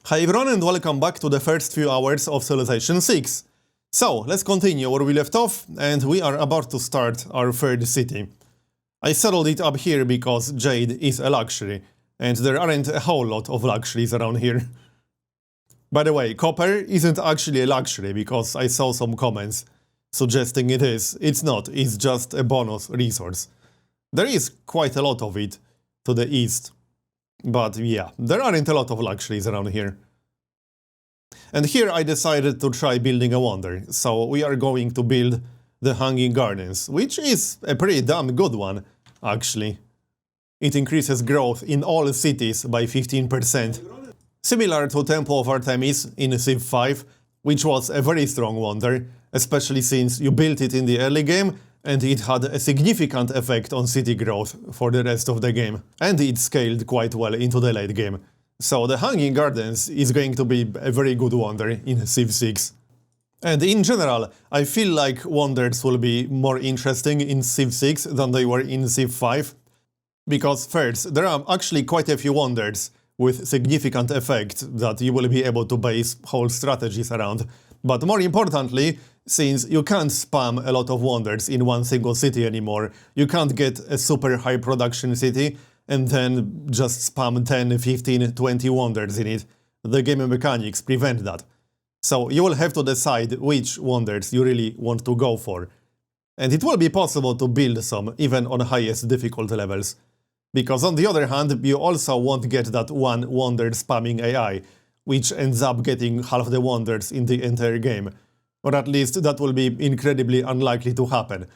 Hi everyone and welcome back to the first few hours of Civilization 6. So, let's continue where we left off, and we are about to start our third city. I settled it up here because jade is a luxury, and there aren't a whole lot of luxuries around here. By the way, copper isn't actually a luxury because I saw some comments suggesting it is. It's not, it's just a bonus resource. There is quite a lot of it to the east. But yeah, there aren't a lot of luxuries around here. And here I decided to try building a wonder, so we are going to build the Hanging Gardens, which is a pretty damn good one, actually. It increases growth in all cities by 15%. Similar to Temple of Artemis in Civ 5, which was a very strong wonder, especially since you built it in the early game, and it had a significant effect on city growth for the rest of the game, and it scaled quite well into the late game. So the Hanging Gardens is going to be a very good wonder in Civ 6. And in general, I feel like wonders will be more interesting in Civ 6 than they were in Civ 5, because first, there are actually quite a few wonders with significant effect that you will be able to base whole strategies around. But more importantly, since you can't spam a lot of wonders in one single city anymore, you can't get a super high production city and then just spam 10, 15, 20 wonders in it. The game mechanics prevent that. So you will have to decide which wonders you really want to go for. And it will be possible to build some, even on highest difficulty levels. Because on the other hand, you also won't get that one wonder spamming AI, which ends up getting half the wonders in the entire game. Or at least that will be incredibly unlikely to happen,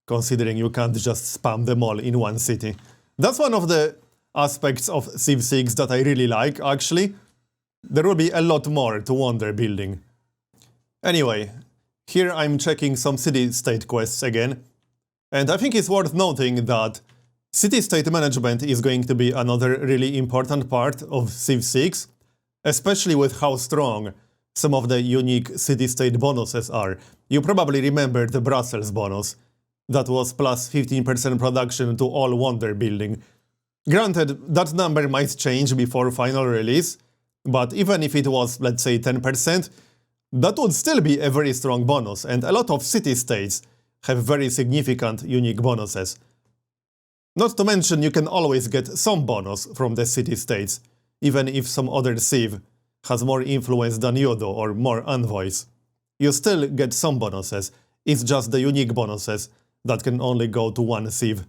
considering you can't just spam them all in one city. That's one of the aspects of Civ 6 that I really like, actually. There will be a lot more to wonder building. Anyway, here I'm checking some city-state quests again, and I think it's worth noting that city-state management is going to be another really important part of Civ 6, especially with how strong some of the unique city-state bonuses are. You probably remember the Brussels bonus. That was plus 15% production to all wonder building. Granted, that number might change before final release, but even if it was, let's say, 10%, that would still be a very strong bonus, and a lot of city-states have very significant unique bonuses. Not to mention you can always get some bonus from the city-states, even if some other civ has more influence than you do or more envoys. You still get some bonuses, it's just the unique bonuses that can only go to one civ.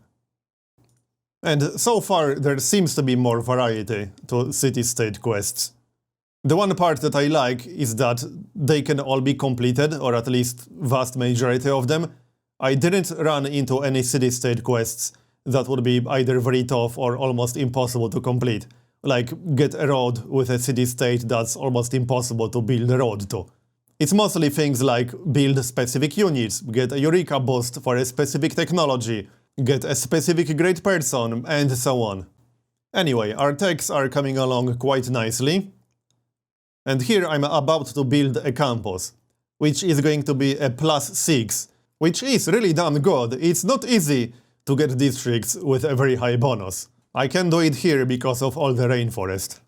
And so far there seems to be more variety to city-state quests. The one part that I like is that they can all be completed, or at least vast majority of them. I didn't run into any city-state quests that would be either very tough or almost impossible to complete. Like, get a road with a city-state that's almost impossible to build a road to. It's mostly things like build specific units, get a Eureka boost for a specific technology, get a specific great person, and so on. Anyway, our techs are coming along quite nicely. And here I'm about to build a campus, which is going to be a +6, which is really damn good. It's not easy to get districts with a very high bonus. I can do it here because of all the rainforest.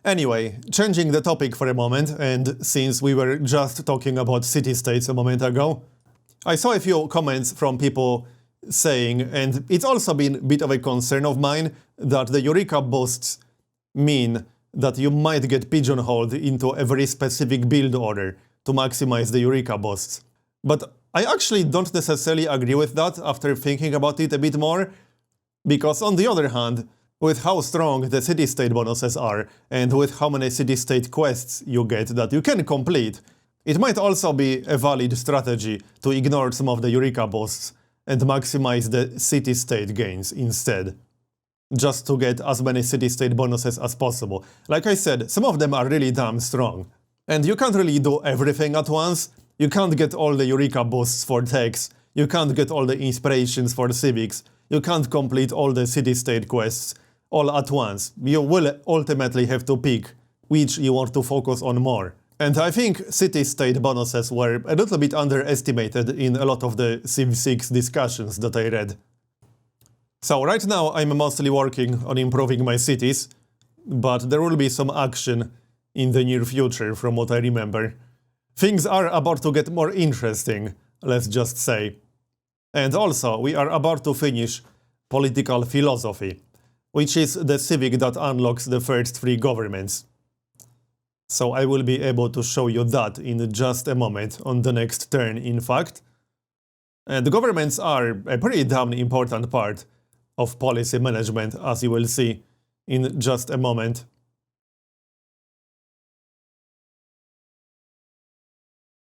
Anyway, changing the topic for a moment, and since we were just talking about city-states a moment ago, I saw a few comments from people saying, and it's also been a bit of a concern of mine, that the Eureka boosts mean that you might get pigeonholed into a very specific build order to maximize the Eureka boosts. But I actually don't necessarily agree with that after thinking about it a bit more, because on the other hand, with how strong the city-state bonuses are, and with how many city-state quests you get that you can complete, it might also be a valid strategy to ignore some of the Eureka boosts and maximize the city-state gains instead. Just to get as many city-state bonuses as possible. Like I said, some of them are really damn strong. And you can't really do everything at once. You can't get all the Eureka boosts for techs, you can't get all the inspirations for civics, you can't complete all the city-state quests all at once. You will ultimately have to pick which you want to focus on more. And I think city-state bonuses were a little bit underestimated in a lot of the Civ 6 discussions that I read. So right now I'm mostly working on improving my cities, but there will be some action in the near future, from what I remember. Things are about to get more interesting, let's just say. And also, we are about to finish political philosophy, which is the civic that unlocks the first 3 governments. So I will be able to show you that in just a moment, on the next turn in fact. And governments are a pretty damn important part of policy management, as you will see in just a moment.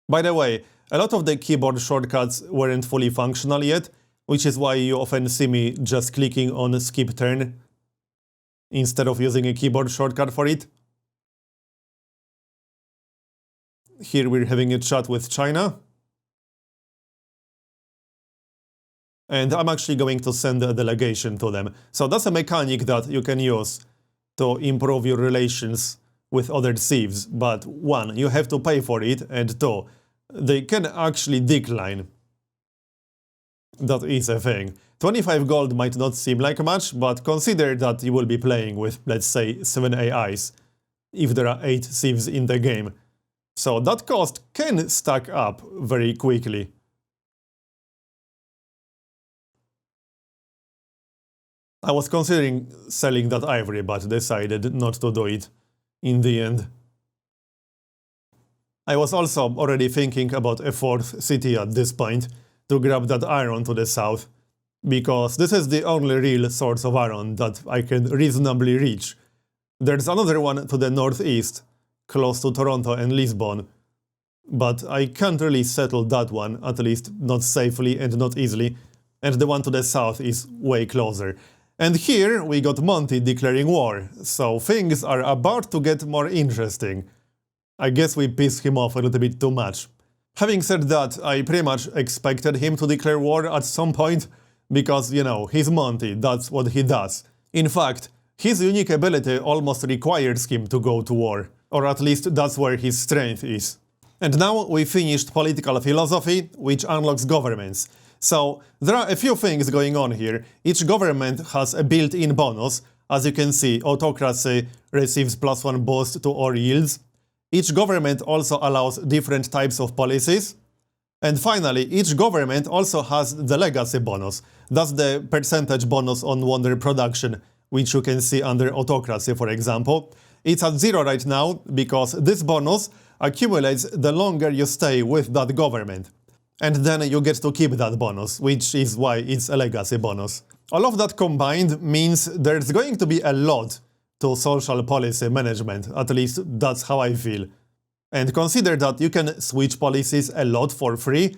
By the way, a lot of the keyboard shortcuts weren't fully functional yet, which is why you often see me just clicking on skip turn instead of using a keyboard shortcut for it. Here we're having a chat with China. And I'm actually going to send a delegation to them. So that's a mechanic that you can use to improve your relations with other civs. But 1, you have to pay for it, and 2, they can actually decline. That is a thing. 25 gold might not seem like much, but consider that you will be playing with, let's say, 7 AIs, if there are 8 civs in the game. So that cost can stack up very quickly. I was considering selling that ivory, but decided not to do it in the end. I was also already thinking about a 4th city at this point, to grab that iron to the south, because this is the only real source of iron that I can reasonably reach. There's another one to the northeast, close to Toronto and Lisbon, but I can't really settle that one, at least not safely and not easily, and the one to the south is way closer. And here we got Monty declaring war, so things are about to get more interesting. I guess we pissed him off a little bit too much. Having said that, I pretty much expected him to declare war at some point, because, you know, he's Monty, that's what he does. In fact, his unique ability almost requires him to go to war, or at least that's where his strength is. And now we finished political philosophy, which unlocks governments. So, there are a few things going on here. Each government has a built-in bonus. As you can see, autocracy receives +1 boost to all yields. Each government also allows different types of policies. And finally, each government also has the legacy bonus. That's the percentage bonus on wonder production, which you can see under autocracy, for example. It's at 0 right now, because this bonus accumulates the longer you stay with that government. And then you get to keep that bonus, which is why it's a legacy bonus. All of that combined means there's going to be a lot to social policy management, at least that's how I feel. And consider that you can switch policies a lot for free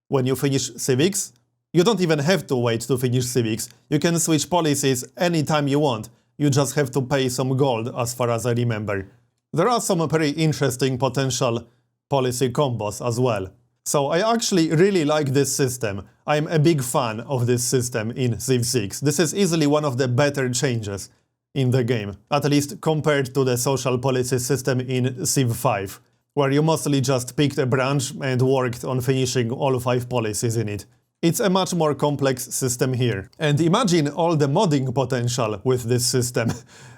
when you finish civics. You don't even have to wait to finish civics. You can switch policies anytime you want. You just have to pay some gold, as far as I remember. There are some very interesting potential policy combos as well. So I actually really like this system. I'm a big fan of this system in Civ 6. This is easily one of the better changes in the game, at least compared to the social policy system in Civ 5, where you mostly just picked a branch and worked on finishing all 5 policies in it. It's a much more complex system here. And imagine all the modding potential with this system.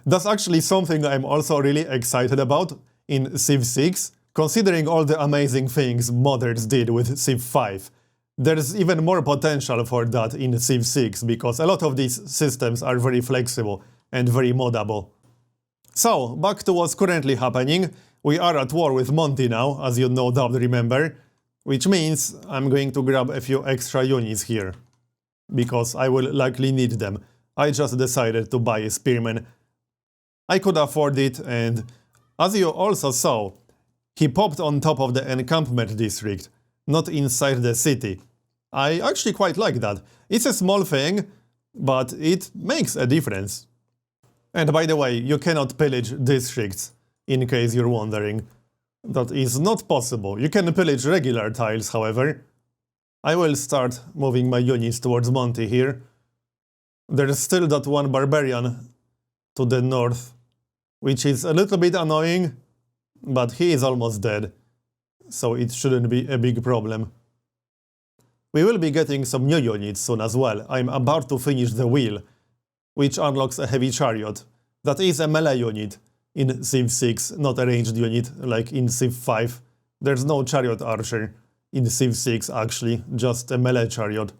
That's actually something I'm also really excited about in Civ 6. Considering all the amazing things modders did with Civ 5, there's even more potential for that in Civ 6, because a lot of these systems are very flexible and very moddable. So, back to what's currently happening. We are at war with Monty now, as you no doubt remember, which means I'm going to grab a few extra units here, because I will likely need them. I just decided to buy a spearman. I could afford it, and as you also saw, he popped on top of the encampment district, not inside the city. I actually quite like that. It's a small thing, but it makes a difference. And by the way, you cannot pillage districts, in case you're wondering. That is not possible. You can pillage regular tiles, however. I will start moving my units towards Monty here. There's still that one barbarian to the north, which is a little bit annoying, but he is almost dead, so it shouldn't be a big problem. We will be getting some new units soon as well. I'm about to finish the wheel, which unlocks a heavy chariot. That is a melee unit, in Civ 6, not a ranged unit like in Civ 5. There's no chariot archer in Civ 6 actually, just a melee chariot.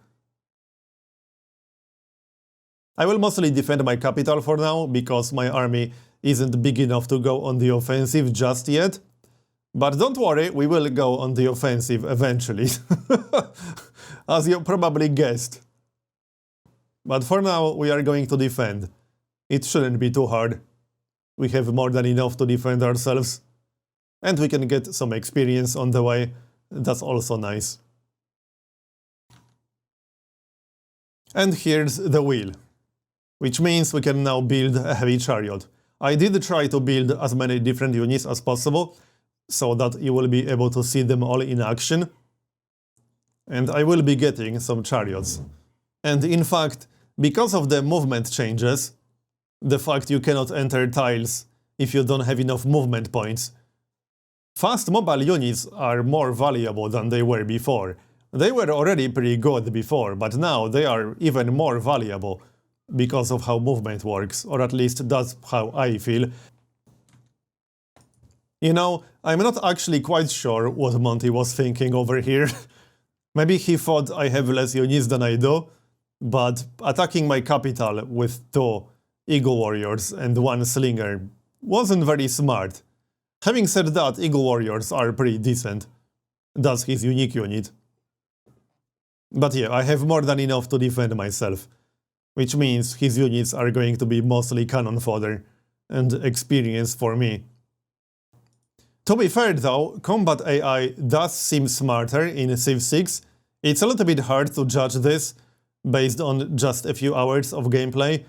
I will mostly defend my capital for now, because my army isn't big enough to go on the offensive just yet. But don't worry, we will go on the offensive eventually, as you probably guessed. But for now, we are going to defend. It shouldn't be too hard. We have more than enough to defend ourselves. And we can get some experience on the way. That's also nice. And here's the wheel, which means we can now build a heavy chariot. I did try to build as many different units as possible, so that you will be able to see them all in action. And I will be getting some chariots. And in fact, because of the movement changes, the fact you cannot enter tiles if you don't have enough movement points, fast mobile units are more valuable than they were before. They were already pretty good before, but now they are even more valuable because of how movement works, or at least that's how I feel. You know, I'm not actually quite sure what Monty was thinking over here. Maybe he thought I have less units than I do, but attacking my capital with 2 Eagle Warriors and 1 Slinger wasn't very smart. Having said that, Eagle Warriors are pretty decent. That's his unique unit. But yeah, I have more than enough to defend myself, which means his units are going to be mostly cannon fodder and experience for me. To be fair though, combat AI does seem smarter in Civ 6. It's a little bit hard to judge this based on just a few hours of gameplay,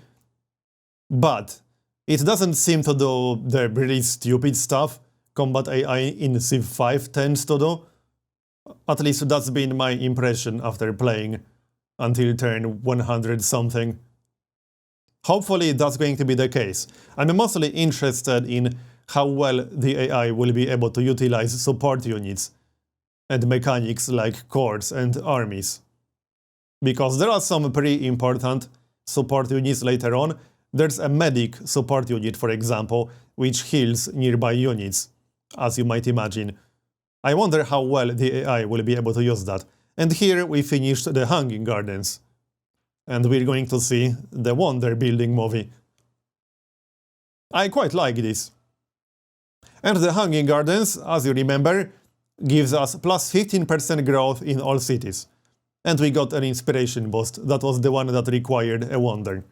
but it doesn't seem to do the really stupid stuff combat AI in Civ 5 tends to do. At least that's been my impression after playing until turn 100 something. Hopefully that's going to be the case. I'm mostly interested in how well the AI will be able to utilize support units and mechanics like corps and armies. Because there are some pretty important support units later on. There's a medic support unit, for example, which heals nearby units, as you might imagine. I wonder how well the AI will be able to use that. And here we finished the Hanging Gardens. And we're going to see the Wonder Building movie. I quite like this. And the Hanging Gardens, as you remember, gives us plus 15% growth in all cities. And we got an inspiration boost. That was the one that required a wonder.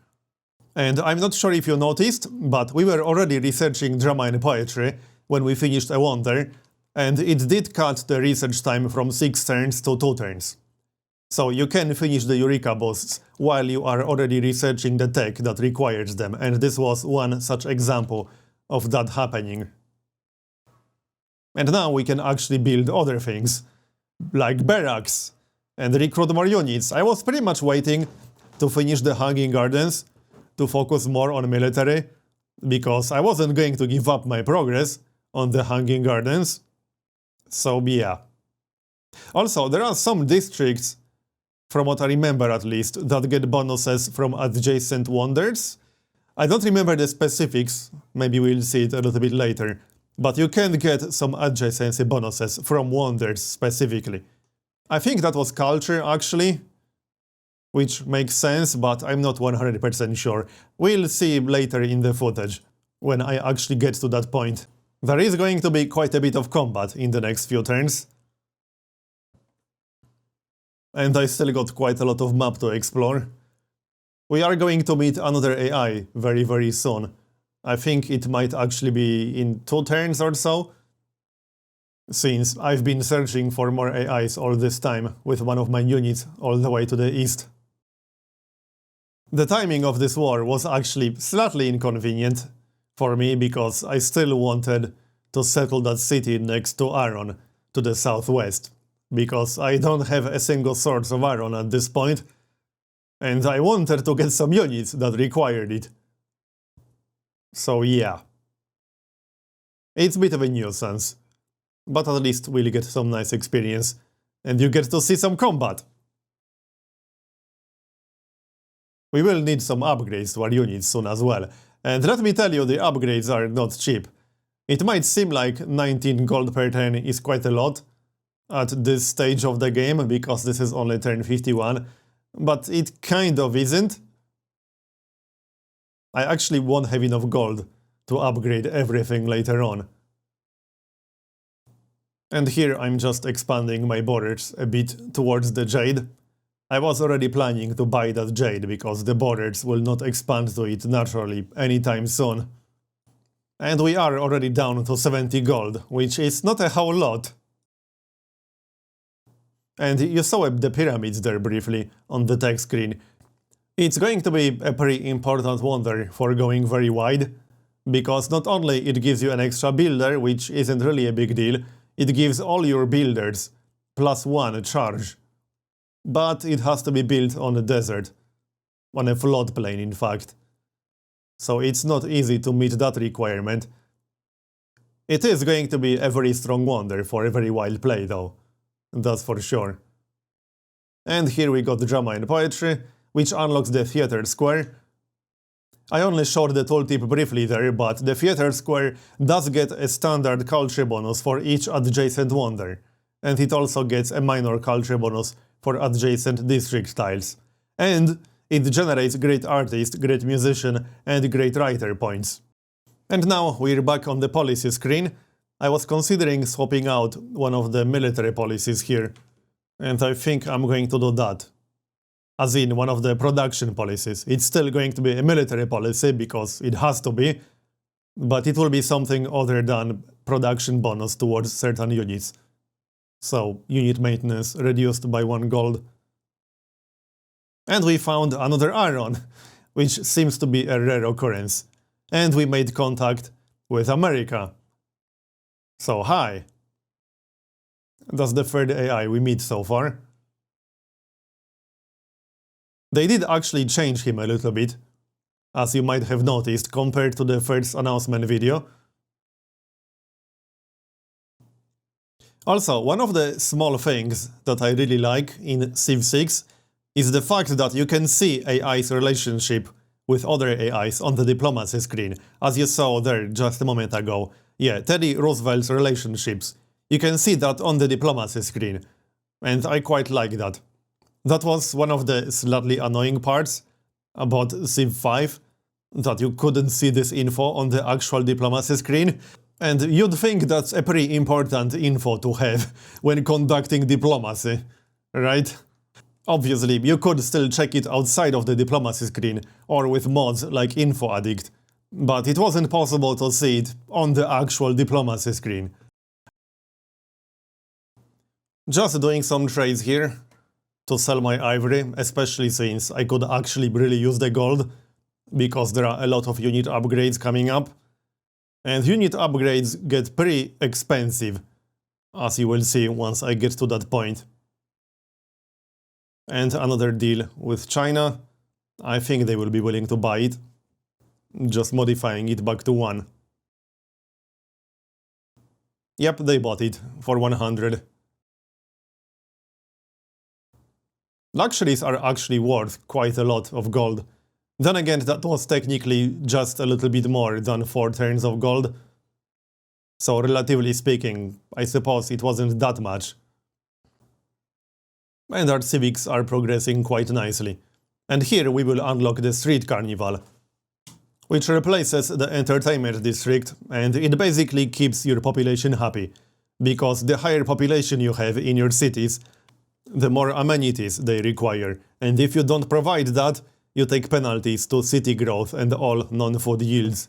And I'm not sure if you noticed, but we were already researching drama and poetry when we finished a wonder, and it did cut the research time from 6 turns to 2 turns. So you can finish the Eureka boosts while you are already researching the tech that requires them, and this was one such example of that happening. And now we can actually build other things, like barracks, and recruit more units. I was pretty much waiting to finish the Hanging Gardens to focus more on military, because I wasn't going to give up my progress on the Hanging Gardens. So yeah. Also, there are some districts, from what I remember at least, that get bonuses from adjacent wonders. I don't remember the specifics, maybe we'll see it a little bit later, but you can get some adjacency bonuses from wonders specifically. I think that was culture actually, which makes sense, but I'm not 100% sure. We'll see later in the footage, when I actually get to that point. There is going to be quite a bit of combat in the next few turns. And I still got quite a lot of map to explore. We are going to meet another AI very soon. I think it might actually be in 2 turns or so, since I've been searching for more AIs all this time with one of my units all the way to the east. The timing of this war was actually slightly inconvenient for me, because I still wanted to settle that city next to Aron, to the southwest, because I don't have a single source of Aron at this point, and I wanted to get some units that required it. So yeah. It's a bit of a nuisance, but at least we'll get some nice experience, and you get to see some combat. We will need some upgrades to our units soon as well. And let me tell you, the upgrades are not cheap. It might seem like 19 gold per turn is quite a lot at this stage of the game, because this is only turn 51, but it kind of isn't. I actually won't have enough gold to upgrade everything later on. And here I'm just expanding my borders a bit towards the jade. I was already planning to buy that jade, because the borders will not expand to it naturally anytime soon. And we are already down to 70 gold, which is not a whole lot. And you saw the pyramids there briefly on the tech screen. It's going to be a pretty important wonder for going very wide, because not only it gives you an extra builder, which isn't really a big deal, it gives all your builders +1 charge. But it has to be built on a desert, on a floodplain in fact. So it's not easy to meet that requirement. It is going to be a very strong wonder for a very wild play though, that's for sure. And here we got drama and poetry, which unlocks the theater square. I only showed the tooltip briefly there, but the theater square does get a standard culture bonus for each adjacent wonder, and it also gets a minor culture bonus for adjacent district tiles. And it generates great artist, great musician, and great writer points. And now we're back on the policy screen. I was considering swapping out one of the military policies here, and I think I'm going to do that. As in one of the production policies. It's still going to be a military policy, because it has to be, but it will be something other than production bonus towards certain units. So, unit maintenance reduced by 1 gold. And we found another iron, which seems to be a rare occurrence. And we made contact with America. So, hi. That's the third AI we meet so far. They did actually change him a little bit, as you might have noticed, compared to the first announcement video. Also, one of the small things that I really like in Civ 6 is the fact that you can see AI's relationship with other AIs on the diplomacy screen, as you saw there just a moment ago. Yeah, Teddy Roosevelt's relationships. You can see that on the diplomacy screen, and I quite like that. That was one of the slightly annoying parts about Civ 5, that you couldn't see this info on the actual diplomacy screen, and you'd think that's a pretty important info to have when conducting diplomacy, right? Obviously, you could still check it outside of the diplomacy screen, or with mods like Info Addict, but it wasn't possible to see it on the actual diplomacy screen. Just doing some trades here to sell my ivory, especially since I could actually really use the gold, because there are a lot of unit upgrades coming up. And unit upgrades get pretty expensive, as you will see once I get to that point. And another deal with China. I think they will be willing to buy it, just modifying it back to 1. Yep, they bought it for 100. Luxuries are actually worth quite a lot of gold. Then again, that was technically just a little bit more than 4 turns of gold. So relatively speaking, I suppose it wasn't that much. And our civics are progressing quite nicely. And here we will unlock the Street Carnival, which replaces the Entertainment District, and it basically keeps your population happy, because the higher population you have in your cities, the more amenities they require, and if you don't provide that, you take penalties to city growth and all non-food yields.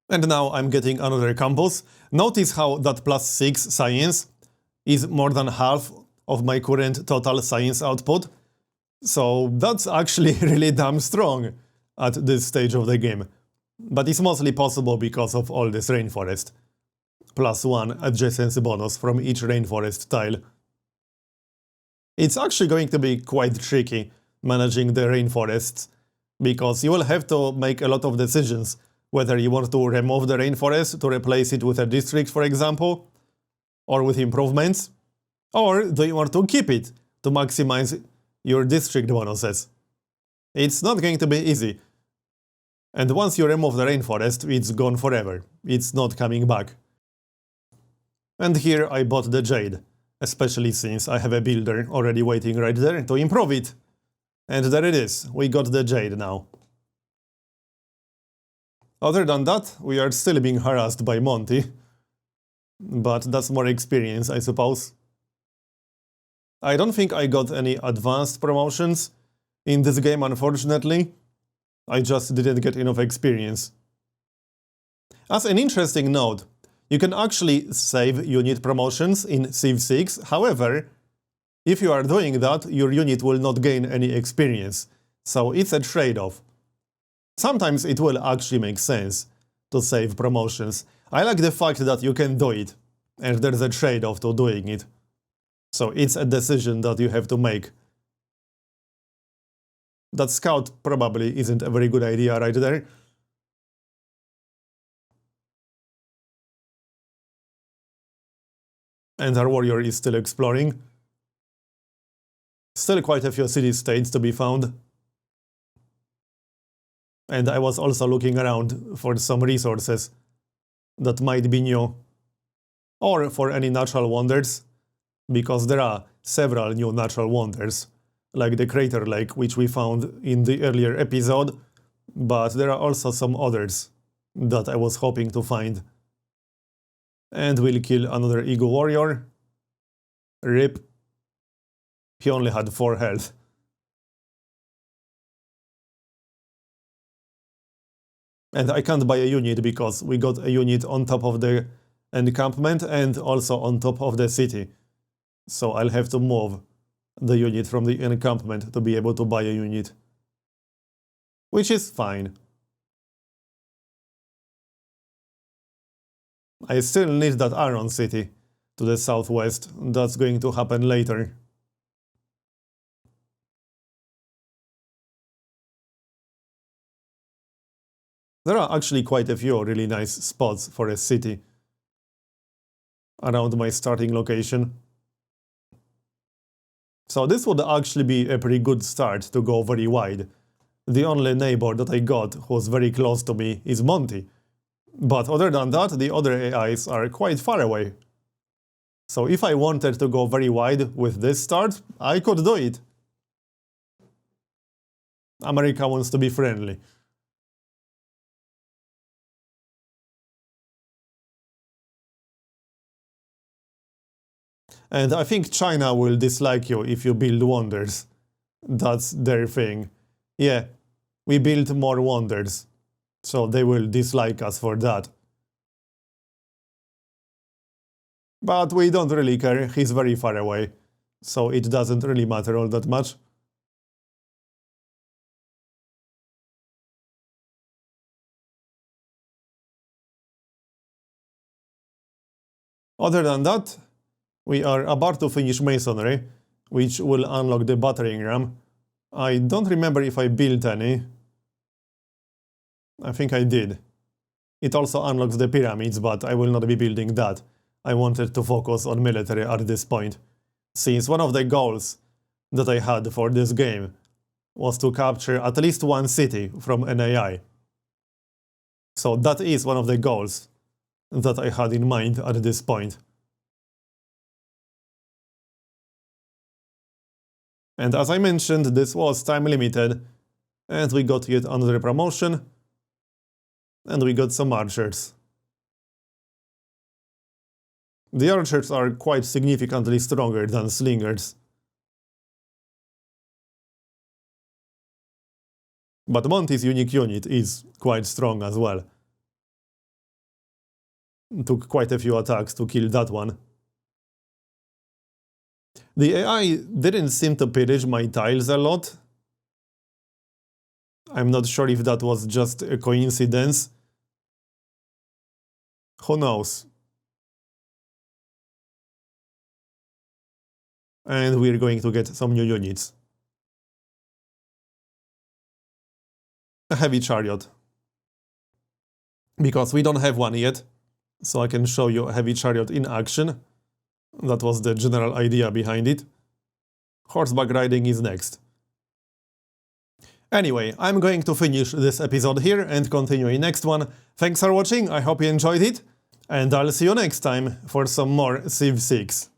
And now I'm getting another campus. Notice how that +6 science is more than half of my current total science output. So that's actually really damn strong at this stage of the game. But it's mostly possible because of all this rainforest. +1 adjacency bonus from each rainforest tile. It's actually going to be quite tricky managing the rainforests, because you will have to make a lot of decisions whether you want to remove the rainforest to replace it with a district, for example, or with improvements, or do you want to keep it to maximize your district bonuses. It's not going to be easy. And once you remove the rainforest, it's gone forever. It's not coming back. And here I bought the jade, especially since I have a builder already waiting right there to improve it. And there it is, we got the jade now. Other than that, we are still being harassed by Monty. But that's more experience, I suppose. I don't think I got any advanced promotions in this game, unfortunately. I just didn't get enough experience. As an interesting note, you can actually save unit promotions in Civ 6, however, if you are doing that, your unit will not gain any experience, so it's a trade-off. Sometimes it will actually make sense to save promotions. I like the fact that you can do it, and there's a trade-off to doing it. So it's a decision that you have to make. That scout probably isn't a very good idea right there. And our warrior is still exploring. Still quite a few city-states to be found. And I was also looking around for some resources that might be new. Or for any natural wonders, because there are several new natural wonders, like the crater lake, which we found in the earlier episode, but there are also some others that I was hoping to find. And we'll kill another Ego warrior. RIP. He only had 4 health. And I can't buy a unit because we got a unit on top of the encampment and also on top of the city. So I'll have to move the unit from the encampment to be able to buy a unit. Which is fine. I still need that Iron City to the southwest. That's going to happen later. There are actually quite a few really nice spots for a city around my starting location. So this would actually be a pretty good start to go very wide. The only neighbor that I got who was very close to me is Monty. But other than that, the other AIs are quite far away. So if I wanted to go very wide with this start, I could do it. America wants to be friendly. And I think China will dislike you if you build wonders. That's their thing. Yeah, we build more wonders. So they will dislike us for that. But we don't really care, he's very far away. So it doesn't really matter all that much. Other than that, we are about to finish masonry, which will unlock the battering ram. I don't remember if I built any. I think I did. It also unlocks the pyramids, but I will not be building that. I wanted to focus on military at this point, since one of the goals that I had for this game was to capture at least one city from an AI. So that is one of the goals that I had in mind at this point. And as I mentioned, this was time limited, and we got yet another promotion, and we got some archers. The archers are quite significantly stronger than slingers. But Monty's unique unit is quite strong as well. Took quite a few attacks to kill that one. The AI didn't seem to pillage my tiles a lot. I'm not sure if that was just a coincidence. Who knows? And we're going to get some new units. A heavy chariot. Because we don't have one yet, so I can show you a heavy chariot in action. That was the general idea behind it. Horseback riding is next. Anyway, I'm going to finish this episode here and continue in next one. Thanks for watching, I hope you enjoyed it, and I'll see you next time for some more Civ 6.